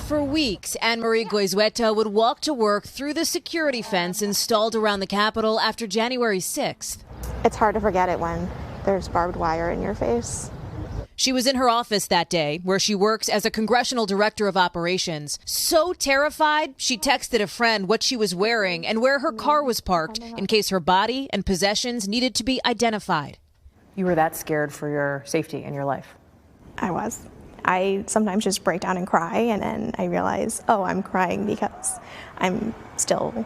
For weeks, Anne-Marie Goizueta would walk to work through the security fence installed around the Capitol after January 6th. It's hard to forget it when there's barbed wire in your face. She was in her office that day, where she works as a congressional director of operations. So terrified, she texted a friend what she was wearing and where her car was parked in case her body and possessions needed to be identified. You were that scared for your safety in your life? I was. I sometimes just break down and cry, and then I realize, oh, I'm crying because I'm still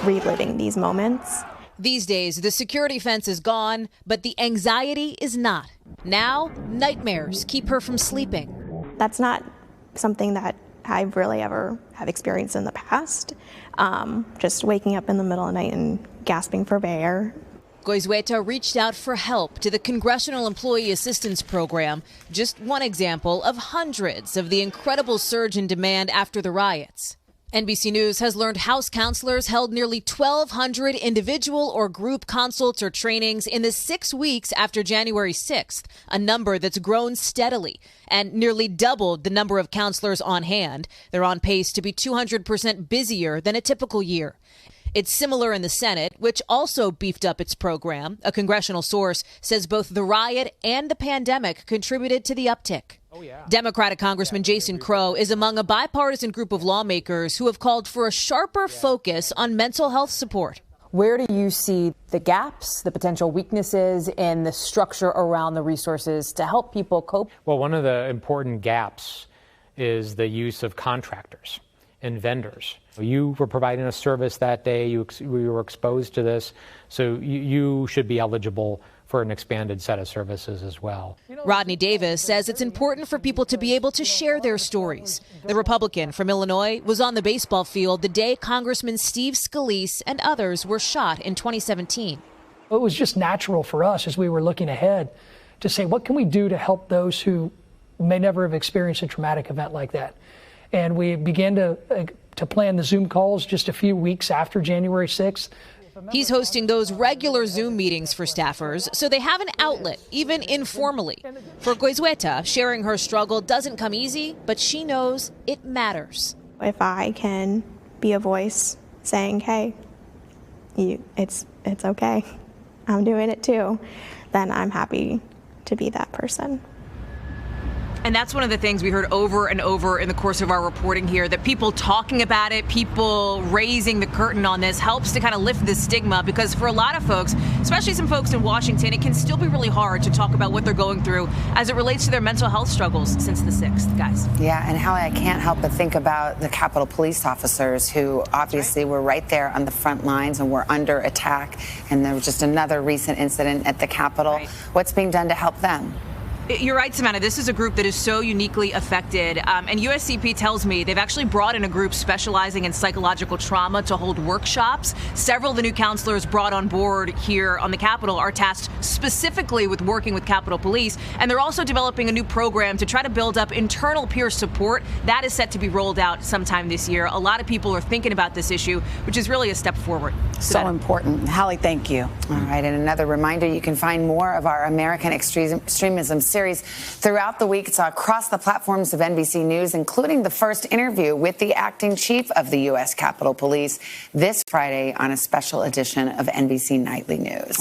reliving these moments. These days, the security fence is gone, but the anxiety is not. Now, nightmares keep her from sleeping. That's not something that I've really ever have experienced in the past. Just waking up in the middle of the night and gasping for air. Goizueta reached out for help to the Congressional Employee Assistance Program, just one example of hundreds of the incredible surge in demand after the riots. NBC News has learned House counselors held nearly 1,200 individual or group consults or trainings in the 6 weeks after January 6th, a number that's grown steadily and nearly doubled the number of counselors on hand. They're on pace to be 200% busier than a typical year. It's similar in the Senate, which also beefed up its program. A congressional source says both the riot and the pandemic contributed to the uptick. Democratic Congressman Jason Crow is among a bipartisan group of lawmakers who have called for a sharper focus on mental health support. Where do you see the gaps, the potential weaknesses in the structure around the resources to help people cope? Well, one of the important gaps is the use of contractors and vendors. You were providing a service that day, you were exposed to this, so you should be eligible for an expanded set of services as well. Rodney Davis says it's important for people to be able to share their stories. The Republican from Illinois was on the baseball field the day Congressman Steve Scalise and others were shot in 2017. It was just natural for us as we were looking ahead to say, what can we do to help those who may never have experienced a traumatic event like that? And we began to plan the Zoom calls just a few weeks after January 6th. He's hosting those regular Zoom meetings for staffers so they have an outlet, even informally. For Goizueta, sharing her struggle doesn't come easy, but she knows it matters. If I can be a voice saying, hey, it's okay, I'm doing it too, then I'm happy to be that person. And that's one of the things we heard over and over in the course of our reporting here, that people talking about it, people raising the curtain on this helps to kind of lift the stigma, because for a lot of folks, especially some folks in Washington, it can still be really hard to talk about what they're going through as it relates to their mental health struggles since the 6th, guys. Yeah, and Hallie, I can't help but think about the Capitol police officers who obviously were right there on the front lines and were under attack. And there was just another recent incident at the Capitol. Right. What's being done to help them? You're right, Samantha. This is a group that is so uniquely affected. And USCP tells me they've actually brought in a group specializing in psychological trauma to hold workshops. Several of the new counselors brought on board here on the Capitol are tasked specifically with working with Capitol Police. And they're also developing a new program to try to build up internal peer support. That is set to be rolled out sometime this year. A lot of people are thinking about this issue, which is really a step forward. So important. Hallie, thank you. All right. And another reminder, you can find more of our American Extremism series throughout the week. It's across the platforms of NBC News, including the first interview with the acting chief of the U.S. Capitol Police this Friday on a special edition of NBC Nightly News.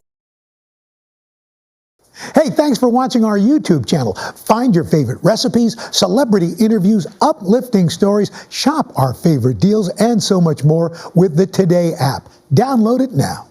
Hey, thanks for watching our YouTube channel. Find your favorite recipes, celebrity interviews, uplifting stories, shop our favorite deals, and so much more with the Today app. Download it now.